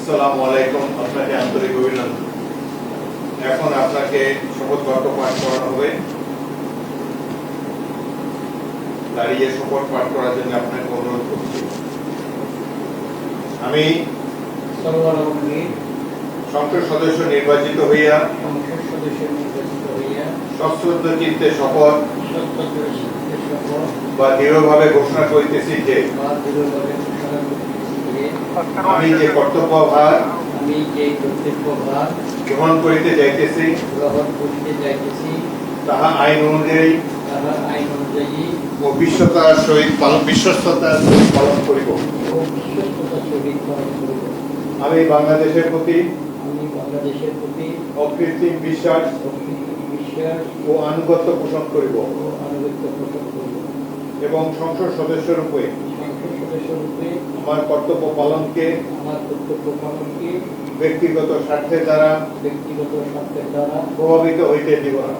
আসসালামু আলাইকুম। আপনাকে আন্তরিক অভিনন্দন। এখন আপনাকে শপথ বাক্য পাঠ করানো হবে। দাঁড়িয়ে শপথ পাঠ করার জন্য আপনাকে অনুরোধ করছি। আমি সংসদ সদস্য নির্বাচিত হইয়া সশ্রদ্ধ চিত্তে শপথ বা দৃঢ়ভাবে ঘোষণা করিতেছি যে আমি যে কর্তব্যভার গ্রহণ করিতে যাইতেছি তাহা আইন অনুযায়ী ও বিশ্বস্ততার সহিত পালন করিব। আমি বাংলাদেশের প্রতি অকৃত্রিম বিশ্বাস ও আনুগত্য পোষণ করিব এবং সংসদ সদস্য রূপে আমার কর্তব্য পালনকে ব্যক্তিগত স্বার্থের দ্বারা প্রভাবিত হইতে দিব না।